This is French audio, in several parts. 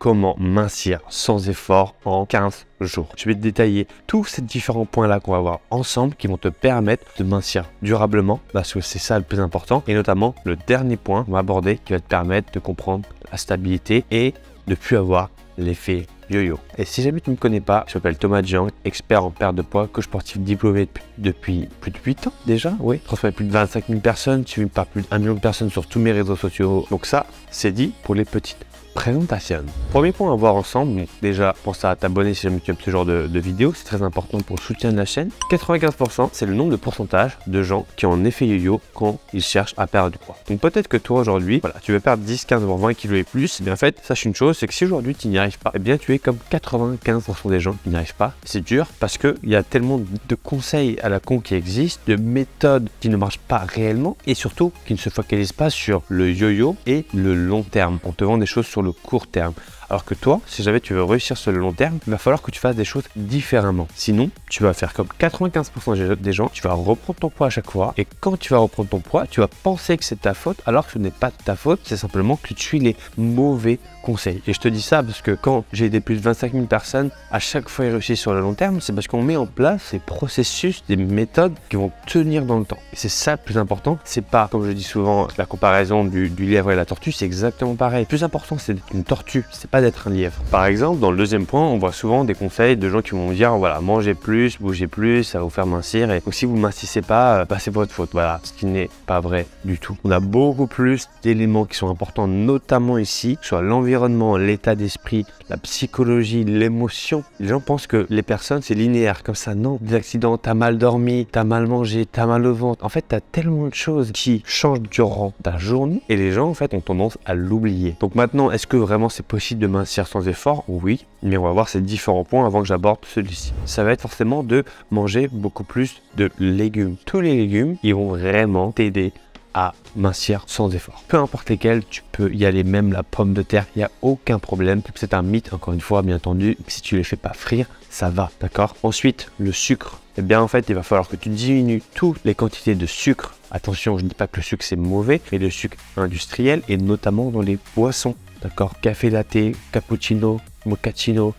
comment mincir sans effort en 15 jours. Je vais te détailler tous ces différents points-là qu'on va voir ensemble qui vont te permettre de mincir durablement parce que c'est ça le plus important. Et notamment, le dernier point qu'on va aborder qui va te permettre de comprendre la stabilité et de ne plus avoir l'effet yo-yo. Et si jamais tu ne me connais pas, je m'appelle Thomas Jiang, expert en perte de poids, coach sportif diplômé depuis plus de 8 ans déjà, oui. Transformé plus de 25 000 personnes, suivi par plus d'1 million de personnes sur tous mes réseaux sociaux. Donc ça, c'est dit pour les petites présentations. Premier point à voir ensemble, donc déjà pense à t'abonner si jamais tu aimes ce genre de vidéos, c'est très important pour le soutien de la chaîne. 95%, c'est le nombre de pourcentage de gens qui ont un effet yo-yo quand ils cherchent à perdre du poids. Donc peut-être que toi aujourd'hui, voilà, tu veux perdre 10, 15, voire 20 kilos et plus, et bien en fait, sache une chose, c'est que si aujourd'hui tu n'y arrives pas, et bien tu es comme 95% des gens qui n'y arrivent pas. C'est dur parce qu'il y a tellement de conseils à la con qui existent, de méthodes qui ne marchent pas réellement, et surtout qui ne se focalisent pas sur le yo-yo et le long terme. On te vend des choses sur le court terme. Alors que toi, si jamais tu veux réussir sur le long terme, il va falloir que tu fasses des choses différemment. Sinon, tu vas faire comme 95% des gens, tu vas reprendre ton poids à chaque fois. Et quand tu vas reprendre ton poids, tu vas penser que c'est ta faute, alors que ce n'est pas ta faute. C'est simplement que tu suis les mauvais conseils. Et je te dis ça parce que quand j'ai aidé plus de 25 000 personnes, à chaque fois ils réussissent sur le long terme, c'est parce qu'on met en place des processus, des méthodes qui vont tenir dans le temps. Et c'est ça le plus important. C'est pas, comme je dis souvent, la comparaison du lièvre et la tortue, c'est exactement pareil. Le plus important, c'est d'être une tortue, c'est pas d'être un lièvre. Par exemple, dans le deuxième point, on voit souvent des conseils de gens qui vont dire voilà, mangez plus, bougez plus, ça va vous faire mincir. Et donc si vous ne mincissez pas, bah, c'est votre faute. Voilà, ce qui n'est pas vrai du tout. On a beaucoup plus d'éléments qui sont importants, notamment ici, soit l'environnement, l'état d'esprit, la psychologie, l'émotion. Les gens pensent que les personnes, c'est linéaire, comme ça. Non, des accidents, t'as mal dormi, t'as mal mangé, t'as mal au ventre. En fait, t'as tellement de choses qui changent durant ta journée et les gens, en fait, ont tendance à l'oublier. Donc maintenant, est-ce que vraiment c'est possible de mincir sans effort? Oui, mais on va voir ces différents points avant que j'aborde celui-ci. Ça va être forcément de manger beaucoup plus de légumes. Tous les légumes, ils vont vraiment t'aider à mincir sans effort. Peu importe lesquels, tu peux y aller, même la pomme de terre, il n'y a aucun problème. C'est un mythe, encore une fois, bien entendu. Si tu les fais pas frire, ça va, d'accord? Ensuite, le sucre. Eh bien, en fait, il va falloir que tu diminues toutes les quantités de sucre. Attention, je ne dis pas que le sucre, c'est mauvais, mais le sucre industriel, et notamment dans les boissons, d'accord? Café latte, cappuccino, mochaccino,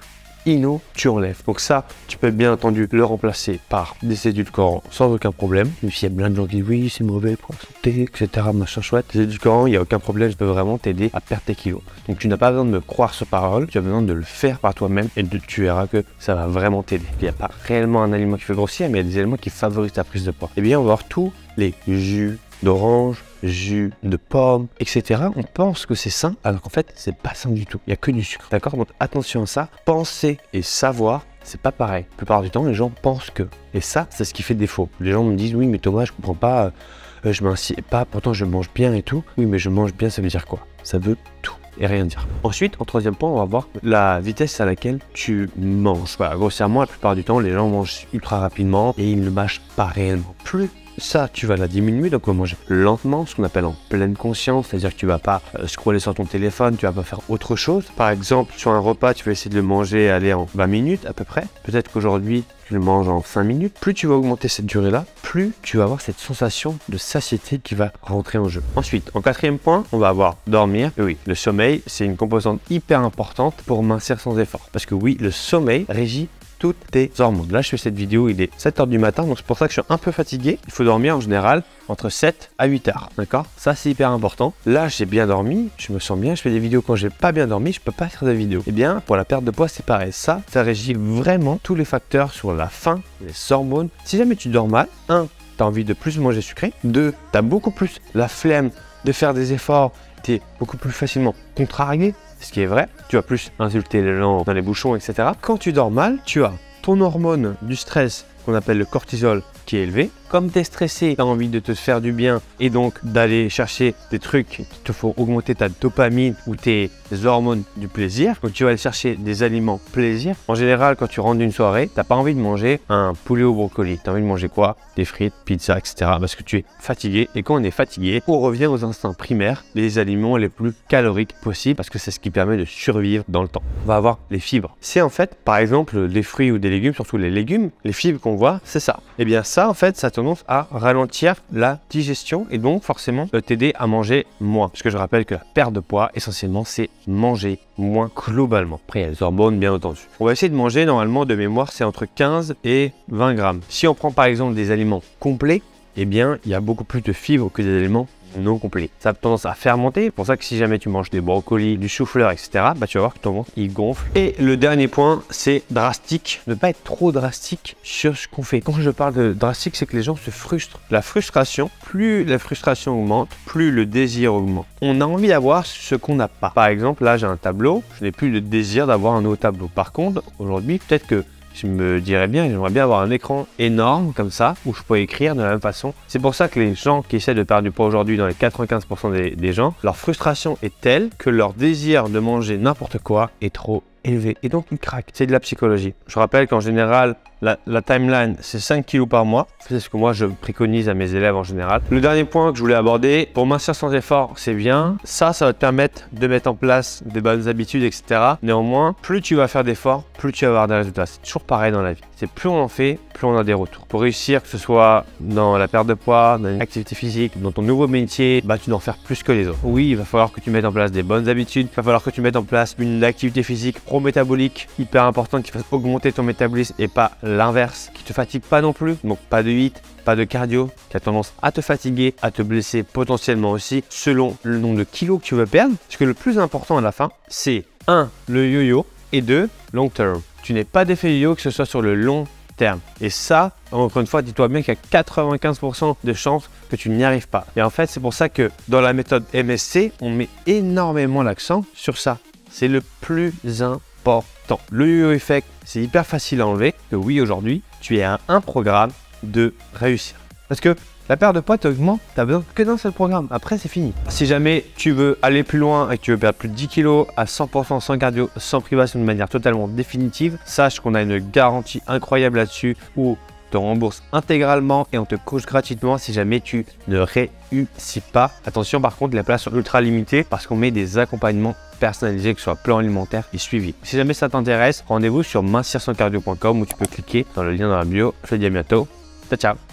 Ino, tu enlèves. Donc ça, tu peux bien entendu le remplacer par des édulcorants sans aucun problème. Même s'il y a plein de gens qui disent oui, c'est mauvais pour la santé, etc. Machin chouette. Les édulcorants, il n'y a aucun problème, je peux vraiment t'aider à perdre tes kilos. Donc tu n'as pas besoin de me croire sur parole, tu as besoin de le faire par toi-même et tu verras que ça va vraiment t'aider. Il n'y a pas réellement un aliment qui fait grossir, mais il y a des éléments qui favorisent ta prise de poids. Et bien, on va voir tous les jus d'orange, jus de pomme, etc. On pense que c'est sain, alors qu'en fait, c'est pas sain du tout. Il n'y a que du sucre, d'accord? Donc attention à ça. Penser et savoir, c'est pas pareil. La plupart du temps, les gens pensent que. Et ça, c'est ce qui fait défaut. Les gens me disent, oui, mais Thomas, je comprends pas, je m'insieds pas, pourtant je mange bien et tout. Oui, mais je mange bien, ça veut dire quoi? Ça veut tout et rien dire. Ensuite, en troisième point, on va voir la vitesse à laquelle tu manges. Voilà, grossièrement, la plupart du temps, les gens mangent ultra rapidement et ils ne mâchent pas réellement. Plus ça, tu vas la diminuer, donc on va manger lentement, ce qu'on appelle en pleine conscience, c'est-à-dire que tu vas pas scroller sur ton téléphone, tu vas pas faire autre chose. Par exemple, sur un repas, tu vas essayer de le manger, aller en 20 minutes à peu près. Peut-être qu'aujourd'hui, tu le manges en 5 minutes. Plus tu vas augmenter cette durée-là, plus tu vas avoir cette sensation de satiété qui va rentrer en jeu. Ensuite, en quatrième point, on va avoir dormir. Et oui, le sommeil, c'est une composante hyper importante pour mincir sans effort. Parce que oui, le sommeil régit toutes tes hormones. Là, je fais cette vidéo, il est 7 h du matin, donc c'est pour ça que je suis un peu fatigué. Il faut dormir en général entre 7 à 8 heures, d'accord? Ça, c'est hyper important. Là, j'ai bien dormi, je me sens bien, je fais des vidéos. Quand j'ai pas bien dormi, je peux pas faire de vidéos. Et bien, pour la perte de poids, c'est pareil. Ça régit vraiment tous les facteurs sur la faim, les hormones. Si jamais tu dors mal, 1, tu as envie de plus manger sucré. 2, tu as beaucoup plus la flemme de faire des efforts. Tu es beaucoup plus facilement contrarié. Ce qui est vrai, tu vas plus insulter les gens dans les bouchons, etc. Quand tu dors mal, tu as ton hormone du stress qu'on appelle le cortisol qui est élevé. Comme tu es stressé, tu as envie de te faire du bien et donc d'aller chercher des trucs qui te font augmenter ta dopamine ou tes hormones du plaisir. Donc tu vas aller chercher des aliments plaisir. En général, quand tu rentres d'une soirée, tu n'as pas envie de manger un poulet au brocoli. Tu as envie de manger quoi? Des frites, pizza, etc. Parce que tu es fatigué. Et quand on est fatigué, on revient aux instincts primaires, les aliments les plus caloriques possibles parce que c'est ce qui permet de survivre dans le temps. On va avoir les fibres. C'est en fait, par exemple, des fruits ou des légumes, surtout les légumes, les fibres qu'on voit, c'est ça. Et bien ça, en fait, ça tendance à ralentir la digestion et donc forcément t'aider à manger moins. Parce que je rappelle que la perte de poids, essentiellement, c'est manger moins globalement. Après, il y a les hormones, bien entendu. On va essayer de manger, normalement, de mémoire, c'est entre 15 et 20 grammes. Si on prend par exemple des aliments complets, eh bien, il y a beaucoup plus de fibres que des aliments non complets. Ça a tendance à fermenter. C'est pour ça que si jamais tu manges des brocolis, du chou-fleur, etc., bah, tu vas voir que ton ventre, il gonfle. Et le dernier point, c'est drastique. Ne pas être trop drastique sur ce qu'on fait. Quand je parle de drastique, c'est que les gens se frustrent. La frustration, plus la frustration augmente, plus le désir augmente. On a envie d'avoir ce qu'on n'a pas. Par exemple, là, j'ai un tableau. Je n'ai plus le désir d'avoir un autre tableau. Par contre, aujourd'hui, peut-être que je me dirais bien, j'aimerais bien avoir un écran énorme comme ça, où je peux écrire de la même façon. C'est pour ça que les gens qui essaient de perdre du poids aujourd'hui, dans les 95% des gens, leur frustration est telle que leur désir de manger n'importe quoi est trop élevé. Et donc, ils craquent. C'est de la psychologie. Je rappelle qu'en général, la timeline, c'est 5 kilos par mois. C'est ce que moi, je préconise à mes élèves en général. Le dernier point que je voulais aborder, pour mincir sans effort, c'est bien. Ça va te permettre de mettre en place des bonnes habitudes, etc. Néanmoins, plus tu vas faire d'efforts, plus tu vas avoir des résultats. C'est toujours pareil dans la vie. C'est plus on en fait, plus on a des retours. Pour réussir, que ce soit dans la perte de poids, dans l'activité physique, dans ton nouveau métier, bah, tu dois en faire plus que les autres. Oui, il va falloir que tu mettes en place des bonnes habitudes. Il va falloir que tu mettes en place une activité physique pro-métabolique hyper importante qui fasse augmenter ton métabolisme et pas l'inverse, qui te fatigue pas non plus. Donc pas de HIIT, pas de cardio, qui a tendance à te fatiguer, à te blesser potentiellement aussi selon le nombre de kilos que tu veux perdre. Parce que le plus important à la fin, c'est 1. le yo-yo et 2. long term. Tu n'es pas d'effet yo-yo que ce soit sur le long terme. Et ça, encore une fois, dis-toi bien qu'il y a 95% de chances que tu n'y arrives pas. Et en fait, c'est pour ça que dans la méthode MSC, on met énormément l'accent sur ça. C'est le plus important. Le yo-yo effect, c'est hyper facile à enlever. Que oui, aujourd'hui, tu es à un programme de réussir. Parce que la perte de poids t'augmente, tu n'as besoin que d'un seul programme. Après, c'est fini. Si jamais tu veux aller plus loin et que tu veux perdre plus de 10 kg à 100% sans cardio, sans privation, de manière totalement définitive, sache qu'on a une garantie incroyable là-dessus où on te rembourse intégralement et on te coach gratuitement si jamais tu ne réussis pas. Attention, par contre, les places sont ultra limitées parce qu'on met des accompagnements personnalisés, que ce soit plan alimentaire et suivi. Si jamais ça t'intéresse, rendez-vous sur mincirsanscardio.com où tu peux cliquer dans le lien dans la bio. Je te dis à bientôt. Ciao, ciao.